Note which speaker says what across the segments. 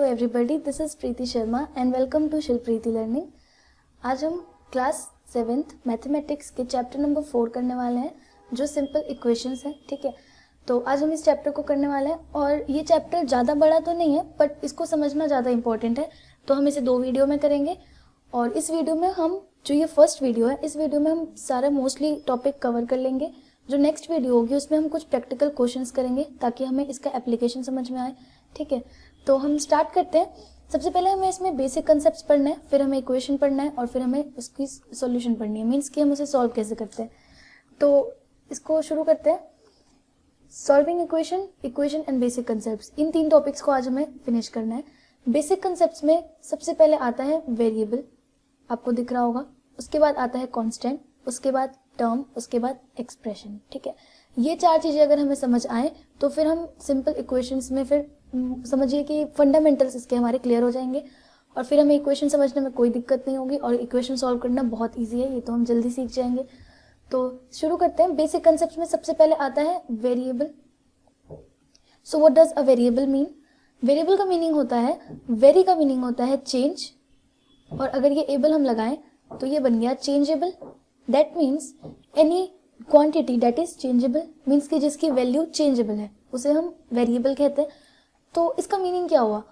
Speaker 1: everybody, this is Preeti Sharma and welcome to शिल प्रीति learning. आज हम क्लास 7th मैथमेटिक्स के चैप्टर नंबर 4 करने वाले हैं जो सिंपल इक्वेशंस है। ठीक है, तो आज हम इस चैप्टर को करने वाले हैं और ये चैप्टर ज़्यादा बड़ा तो नहीं है बट इसको समझना ज़्यादा इंपॉर्टेंट है, तो हम इसे 2 वीडियो में करेंगे। और इस वीडियो में हम जो ये फर्स्ट वीडियो है, इस वीडियो में हम सारा मोस्टली टॉपिक कवर कर लेंगे। जो नेक्स्ट वीडियो होगी उसमें हम कुछ प्रैक्टिकल क्वेश्चंस करेंगे ताकि हमें इसका एप्लीकेशन समझ में आए। ठीक है, तो हम स्टार्ट करते हैं। सबसे पहले हमें इसमें बेसिक कंसेप्ट्स पढ़ना है, फिर हमें इक्वेशन पढ़ना है और फिर हमें उसकी सॉल्यूशन पढ़नी है, मीन्स कि हम उसे सॉल्व कैसे करते हैं। तो इसको शुरू करते हैं। Solving equation and basic concepts, in 3 topics को आज हमें फिनिश करना है। बेसिक कंसेप्ट्स में सबसे पहले आता है वेरिएबल, आपको दिख रहा होगा। उसके बाद आता है कांस्टेंट, उसके बाद टर्म, उसके बाद एक्सप्रेशन। ठीक है, ये 4 चीजें अगर हमें समझ आए तो फिर हम सिंपल इक्वेशंस में फिर समझिए कि फंडामेंटल्स इसके हमारे क्लियर हो जाएंगे और फिर हमें इक्वेशन समझने में कोई दिक्कत नहीं होगी और इक्वेशन सॉल्व करना बहुत ईजी है, ये तो हम जल्दी सीख जाएंगे। तो शुरू करते हैं। बेसिक कंसेप्ट में सबसे पहले आता है variable. So what does a variable mean? Variable का मीनिंग होता है, वेरी का मीनिंग होता है चेंज, और अगर ये एबल हम लगाएं तो ये बन गया changeable. That means any quantity that is changeable, means कि जिसकी वैल्यू चेंजेबल है उसे हम वेरिएबल कहते हैं। तो इसका मीनिंग क्या हुआ?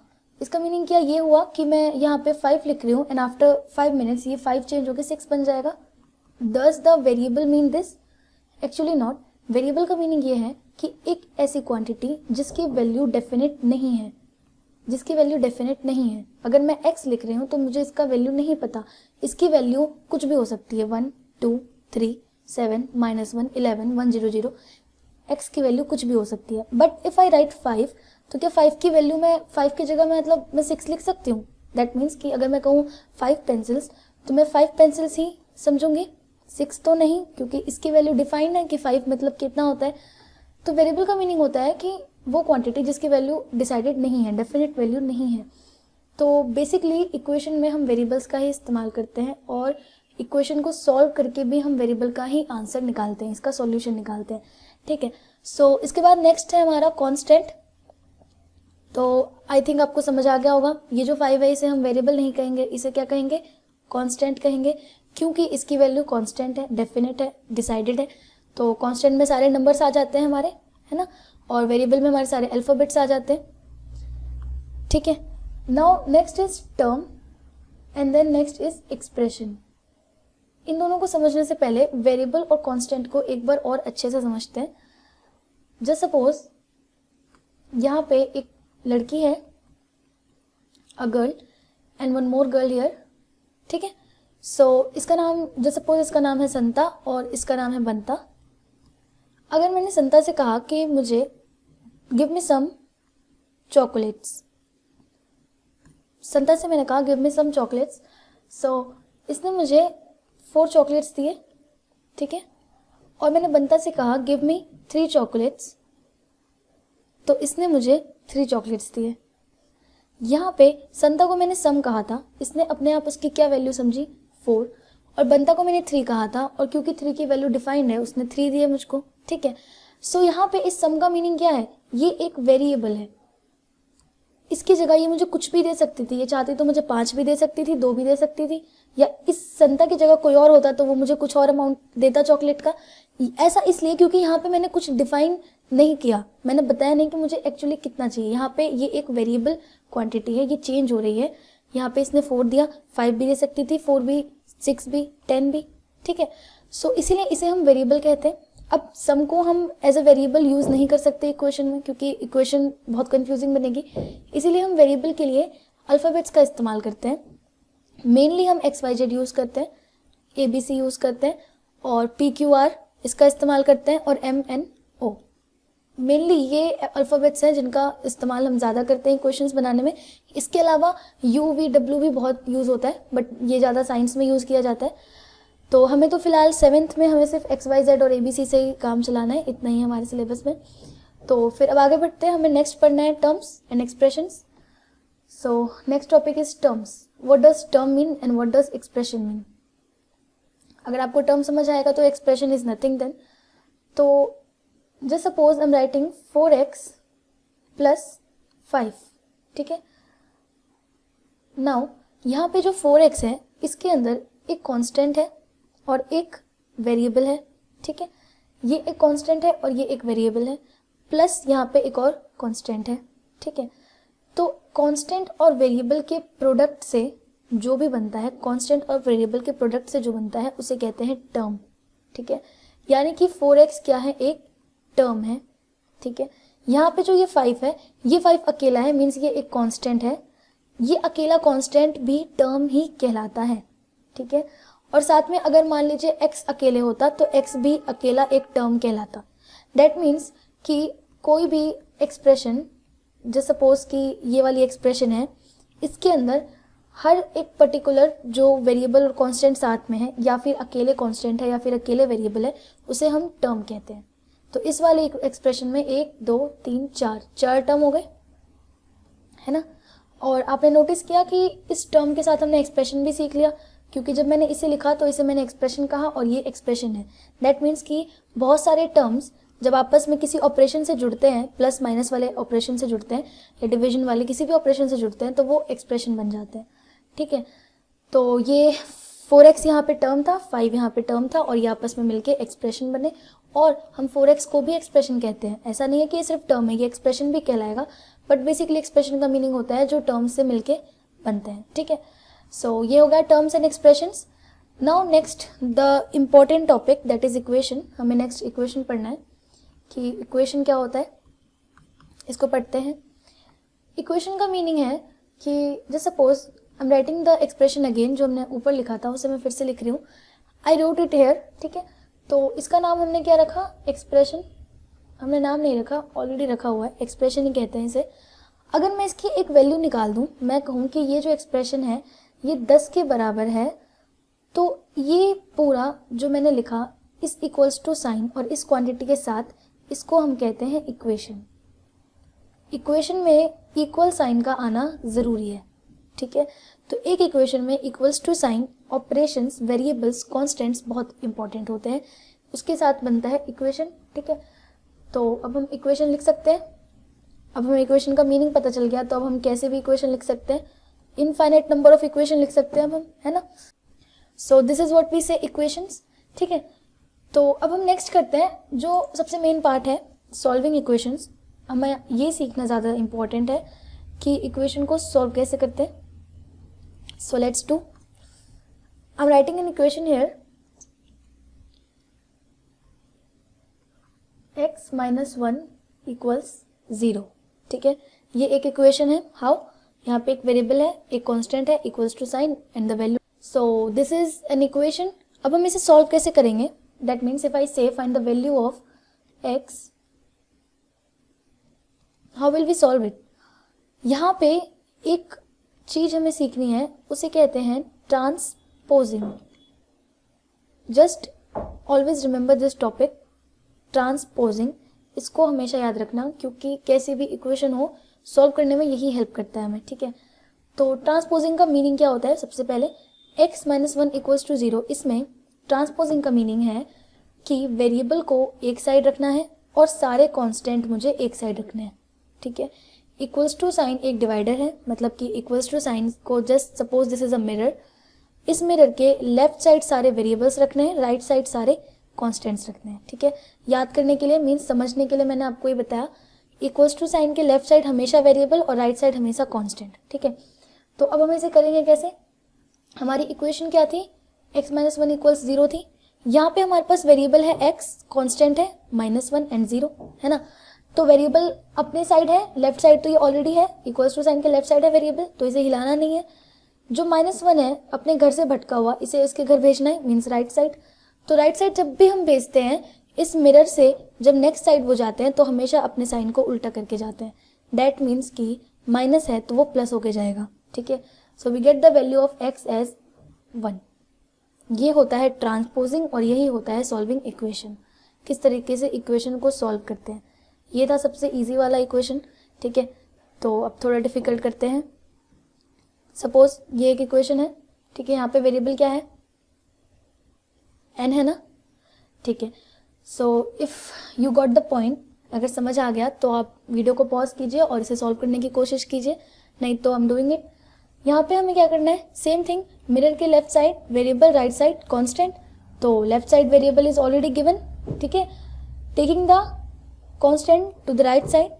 Speaker 1: इसका मीनिंग क्या ये हुआ कि मैं यहाँ पे 5 लिख रही हूँ एंड आफ्टर 5 मिनट्स ये 5 चेंज होकर 6 बन जाएगा। Does the variable mean this? Actually not. Variable का मीनिंग ये है कि एक ऐसी क्वांटिटी जिसकी वैल्यू डेफिनेट नहीं है, जिसकी वैल्यू डेफिनेट नहीं है। अगर मैं x लिख रही हूँ तो मुझे इसका वैल्यू नहीं पता, इसकी वैल्यू कुछ भी हो सकती है, 1 2 3 7 -1 11 100, x की वैल्यू कुछ भी हो सकती है। बट इफ आई राइट 5, तो क्या 5 की वैल्यू में 5 की जगह में मतलब मैं 6 लिख सकती हूँ? दैट मीन्स कि अगर मैं कहूँ 5 पेंसिल्स तो मैं 5 पेंसिल्स ही समझूंगी, 6 तो नहीं, क्योंकि इसकी वैल्यू डिफाइंड है कि 5 मतलब कितना होता है। तो वेरिएबल का मीनिंग होता है कि वो क्वांटिटी जिसकी वैल्यू डिसाइडेड नहीं है, डेफिनेट वैल्यू नहीं है। तो बेसिकली इक्वेशन में हम वेरिएबल्स का ही इस्तेमाल करते हैं और इक्वेशन को सॉल्व करके भी हम वेरिएबल का ही आंसर निकालते हैं, इसका सॉल्यूशन निकालते हैं। ठीक है, सो इसके बाद नेक्स्ट है हमारा कांस्टेंट। तो आई थिंक आपको समझ आ गया होगा, ये जो 5 है इसे हम वेरिएबल नहीं कहेंगे, इसे क्या कहेंगे? कांस्टेंट कहेंगे, क्योंकि इसकी वैल्यू कांस्टेंट है, डेफिनेट है, डिसाइडेड है। तो कांस्टेंट में सारे नंबर्स आ जाते हैं हमारे, है ना, और वेरिएबल में हमारे सारे अल्फाबेट्स आ जाते हैं। ठीक है, now next is term and then next is expression. इन दोनों को समझने से पहले वेरिएबल और कांस्टेंट को एक बार और अच्छे से समझते हैं। जस्ट सपोज यहाँ पे एक लड़की है, a girl and one more girl here. ठीक है, सो इसका नाम, जस्ट सपोज इसका नाम है संता और इसका नाम है बंता। अगर मैंने संता से कहा कि मुझे गिव मी सम चॉकलेट्स, संता से मैंने कहा गिव मी सम चॉकलेट्स, सो इसने मुझे 4 चॉकलेट्स दिए। ठीक है, और मैंने बंता से कहा गिव मी 3 चॉकलेट्स, तो इसने मुझे 3 चॉकलेट्स दिए। यहाँ पे संता को मैंने सम कहा था, इसने अपने आप उसकी क्या वैल्यू समझी? 4, और बंता को मैंने 3 कहा था और क्योंकि 3 की वैल्यू डिफाइंड है उसने 3 दिए मुझको। ठीक है, सो यहाँ पे इस सम का मीनिंग क्या है? ये एक वेरिएबल है, इसकी जगह ये मुझे कुछ भी दे सकती थी, ये चाहती तो मुझे 5 भी दे सकती थी, 2 भी दे सकती थी, या इस संता की जगह कोई और होता तो वो मुझे कुछ और अमाउंट देता चॉकलेट का। ऐसा इसलिए क्योंकि यहाँ पे मैंने कुछ डिफाइन नहीं किया, मैंने बताया नहीं कि मुझे एक्चुअली कितना चाहिए। यहाँ पे ये एक वेरिएबल क्वांटिटी है, ये चेंज हो रही है। यहाँ पे इसने 4 दिया, 5 भी दे सकती थी, 4 भी, 6 भी, 10 भी। ठीक है, सो इसीलिए इसे हम वेरिएबल कहते हैं। अब सम को हम एज अ वेरिएबल यूज नहीं कर सकते इक्वेशन में, क्योंकि इक्वेशन बहुत कंफ्यूजिंग बनेगी, इसीलिए हम वेरिएबल के लिए अल्फाबेट्स का इस्तेमाल करते हैं। मेनली हम XYZ यूज करते हैं, ABC यूज करते हैं और PQR इसका इस्तेमाल करते हैं और MNO। मेनली ये अल्फाबेट्स हैं जिनका इस्तेमाल हम ज़्यादा करते हैं क्वेश्चंस बनाने में। इसके अलावा UVW भी बहुत यूज़ होता है, बट ये ज़्यादा साइंस में यूज़ किया जाता है। तो हमें तो फिलहाल 7th में हमें सिर्फ XYZ और ABC से ही काम चलाना है, इतना ही हमारे सिलेबस में। तो फिर अब आगे बढ़ते हैं, हमें नेक्स्ट पढ़ना है terms and expressions. So next topic is terms. What does term mean and what does expression mean? अगर आपको टर्म समझ आएगा तो एक्सप्रेशन इज नथिंग देन। तो just suppose I am writing 4x + 5। ठीक है, नाउ यहाँ पे जो 4x है इसके अंदर एक कांस्टेंट है और एक वेरिएबल है, ठीक है, ये एक कांस्टेंट है और ये एक वेरिएबल है, प्लस यहाँ पे एक और कांस्टेंट है, ठीक है। तो कांस्टेंट और वेरिएबल के प्रोडक्ट से जो भी बनता है, कांस्टेंट और वेरिएबल के प्रोडक्ट से जो बनता है उसे कहते हैं टर्म, ठीक है। यानी कि 4x क्या है, एक टर्म है, ठीक है। यहाँ पे जो ये 5 है, ये 5 अकेला है, मीन्स ये एक कांस्टेंट है, ये अकेला कांस्टेंट भी टर्म ही कहलाता है, ठीक है। और साथ में अगर मान लीजिए x अकेले होता तो x भी अकेला एक टर्म कहलाता। दैट मीन्स कि कोई भी एक्सप्रेशन, जैसे सपोज कि ये वाली एक्सप्रेशन है, इसके अंदर हर एक पर्टिकुलर जो वेरिएबल और कांस्टेंट साथ में है, या फिर अकेले कांस्टेंट है या फिर अकेले वेरिएबल है, उसे हम टर्म कहते हैं। तो इस वाले एक्सप्रेशन में 1 2 3 4 टर्म हो गए, है ना। और आपने नोटिस किया कि इस टर्म के साथ हमने एक्सप्रेशन भी सीख लिया, क्योंकि जब मैंने इसे लिखा तो इसे मैंने एक्सप्रेशन कहा और ये एक्सप्रेशन है। दैट मीन्स कि बहुत सारे टर्म्स जब आपस में किसी ऑपरेशन से जुड़ते हैं, प्लस माइनस वाले ऑपरेशन से जुड़ते हैं या डिवीजन वाले किसी भी ऑपरेशन से जुड़ते हैं, तो वो एक्सप्रेशन बन जाते हैं, ठीक है। तो ये 4x यहाँ पे टर्म था, 5 यहाँ पे टर्म था और ये आपस में मिलके एक्सप्रेशन बने। और हम 4x को भी एक्सप्रेशन कहते हैं, ऐसा नहीं है कि ये सिर्फ टर्म है, ये एक्सप्रेशन भी कहलाएगा, बट बेसिकली एक्सप्रेशन का मीनिंग होता है जो टर्म से मिलके बनते हैं, ठीक है। सो ये हो गया terms and expressions. Now next the important topic that is equation. हमें नेक्स्ट इक्वेशन पढ़ना है कि इक्वेशन क्या होता है, इसको पढ़ते हैं। इक्वेशन का मीनिंग है कि just suppose I am writing the expression again, जो हमने ऊपर लिखा था उसे मैं फिर से लिख रही हूँ। आई रोट इट हेयर, ठीक है। तो इसका नाम हमने क्या रखा, एक्सप्रेशन। हमने नाम नहीं रखा, ऑलरेडी रखा हुआ है, एक्सप्रेशन ही कहते हैं इसे। अगर मैं इसकी एक वैल्यू निकाल दूँ, मैं कहूँ कि ये जो एक्सप्रेशन है ये 10 के बराबर है, तो ये पूरा जो मैंने लिखा इस इक्वल्स टू साइन और इस क्वांटिटी के साथ, इसको हम कहते हैं इक्वेशन। इक्वेशन में इक्वल साइन का आना ज़रूरी है, ठीक है। तो एक इक्वेशन में equals to sign, operations, variables, constants बहुत इंपॉर्टेंट होते हैं, उसके साथ बनता है इक्वेशन, ठीक है। तो अब हम इक्वेशन लिख सकते हैं। अब हमें इक्वेशन का मीनिंग पता चल गया, तो अब हम कैसे भी इक्वेशन लिख सकते हैं, इनफाइनाइट नंबर ऑफ इक्वेशन लिख सकते हैं अब हम, है ना। So this is what we say equations, ठीक है। तो अब हम नेक्स्ट करते हैं, जो सबसे मेन पार्ट है सॉल्विंग इक्वेशंस। हमें ये सीखना ज़्यादा इंपॉर्टेंट है कि इक्वेशन को सॉल्व कैसे करते हैं। So let's do. I am writing an equation here, x - 1 = 0, ठीक है। ये एक इक्वेशन है। हाउ, यहाँ पे एक वेरिएबल है, एक कांस्टेंट है, equals to sign and the value. So this is an equation. अब हम इसे सॉल्व कैसे करेंगे, that means if I say find the value of x, how will we solve it. यहाँ पे एक चीज हमें सीखनी है, उसे कहते हैं transposing. Just always remember this topic, transposing. इसको हमेशा याद रखना, क्योंकि कैसी भी इक्वेशन हो सॉल्व करने में यही हेल्प करता है हमें, ठीक है। तो ट्रांसपोजिंग का मीनिंग क्या होता है, सबसे पहले x - 1 = 0, इसमें ट्रांसपोजिंग का मीनिंग है कि वेरिएबल को एक साइड रखना है और सारे कांस्टेंट मुझे एक साइड रखने हैं, ठीक है। इक्वल्स टू साइन एक डिवाइडर है, मतलब कि इक्वल्स टू साइन को just suppose this is a mirror, इस मिरर के लेफ्ट साइड सारे वेरिएबल्स रखने हैं, राइट साइड सारे कांस्टेंट्स रखने हैं, ठीक है। याद करने के लिए, मीन्स समझने के लिए मैंने आपको ये बताया, इक्वल्स टू साइन के लेफ्ट साइड हमेशा वेरिएबल और राइट साइड हमेशा कांस्टेंट, ठीक है। तो अब हम इसे करेंगे कैसे। हमारी इक्वेशन क्या थी, x - 1 = 0 थी। यहाँ पे हमारे पास वेरिएबल है x, कांस्टेंट है -1 एंड 0, है ना। तो वेरिएबल अपने साइड है, लेफ्ट साइड तो ये ऑलरेडी है, इक्वल्स टू साइन के लेफ्ट साइड है वेरिएबल, तो इसे हिलाना नहीं है। जो -1 है अपने घर से भटका हुआ, इसे इसके घर भेजना है, मीन्स राइट साइड। तो राइट साइड जब भी हम भेजते हैं, इस मिरर से जब नेक्स्ट साइड वो जाते हैं तो हमेशा अपने साइन को उल्टा करके जाते हैं। दैट मीन्स कि माइनस है तो वो प्लस होके जाएगा, ठीक है। So we get the value of x as 1। ये होता है ट्रांसपोजिंग और यही होता है सॉल्विंग इक्वेशन। किस तरीके से इक्वेशन को सॉल्व करते हैं। ये था सबसे इजी वाला इक्वेशन, ठीक है। तो अब थोड़ा डिफिकल्ट करते हैं। सपोज ये एक इक्वेशन है, ठीक है। यहाँ पे वेरिएबल क्या है, n है ना, ठीक है। So if you got the point, अगर समझ आ गया तो आप वीडियो को पॉज कीजिए और इसे सॉल्व करने की कोशिश कीजिए, नहीं तो आई एम डूइंग इट। यहाँ पे हमें क्या करना है, सेम थिंग, मिरर के left side variable, right side constant, तो left side variable is already given, ठीक है। Taking the constant to the right side,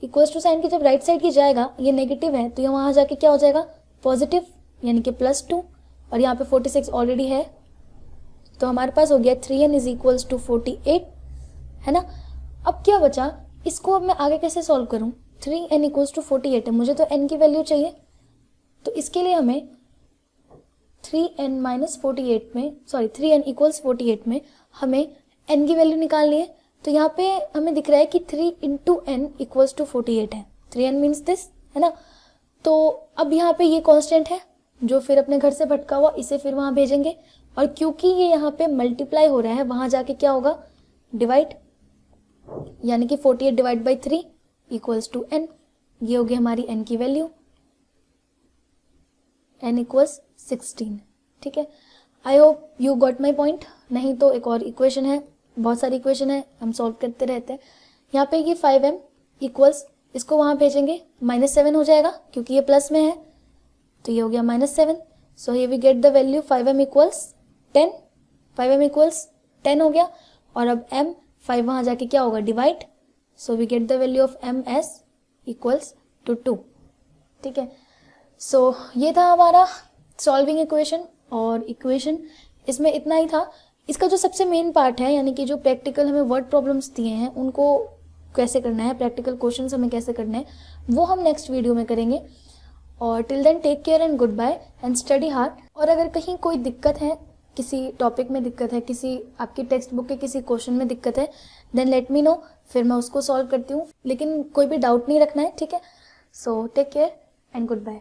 Speaker 1: equals to sign की जब राइट साइड की जाएगा, ये नेगेटिव है तो ये वहाँ जाके क्या हो जाएगा, पॉजिटिव, यानी कि +2, और यहाँ पे 46 ऑलरेडी है, तो हमारे पास हो गया 3n इज इक्वल्स टू 48, है ना। अब क्या बचा, इसको अब मैं आगे कैसे सॉल्व करूँ, 3n इक्वल्स टू 48 है, मुझे तो n की वैल्यू चाहिए, तो इसके लिए हमें 3n इक्वल्स 48 में हमें n की वैल्यू निकालनी है। तो यहाँ पे हमें दिख रहा है कि 3 इंटू n इक्वल्स टू 48 है, 3n मीन्स दिस, है ना। तो अब यहाँ पे ये कांस्टेंट है जो फिर अपने घर से भटका हुआ, इसे फिर वहाँ भेजेंगे, और क्योंकि ये यहाँ पे मल्टीप्लाई हो रहा है, वहाँ जाके क्या होगा, डिवाइड, यानी कि 48 divide by 3 equals to n, ये होगी हमारी n की वैल्यू, n इक्वल्स 16, ठीक है। I hope you got my point, नहीं तो एक और इक्वेशन है, बहुत सारी इक्वेशन है, हम सॉल्व करते रहते हैं। यहाँ पे ये 5m इक्वल्स, इसको वहाँ भेजेंगे, -7 हो जाएगा क्योंकि ये प्लस में है, तो ये हो गया -7, so here we get the value 5m equals 10, 5m equals 10 हो गया, और अब m 5 वहाँ जाके क्या होगा, divide, so we get the value of m S equals to 2, ठीक है। सो ये था हमारा सॉल्विंग इक्वेशन, और इक्वेशन इसमें इतना ही था। इसका जो सबसे मेन पार्ट है, यानी कि जो प्रैक्टिकल हमें वर्ड प्रॉब्लम्स दिए हैं उनको कैसे करना है, प्रैक्टिकल क्वेश्चंस हमें कैसे करने हैं, वो हम नेक्स्ट वीडियो में करेंगे। और till then take care and good bye and study hard. और अगर कहीं कोई दिक्कत है, किसी टॉपिक में दिक्कत है, किसी आपकी टेक्स्ट बुक के किसी क्वेश्चन में दिक्कत है, देन लेट मी नो, फिर मैं उसको सॉल्व करती हूँ, लेकिन कोई भी डाउट नहीं रखना है, ठीक है। So take care and good bye.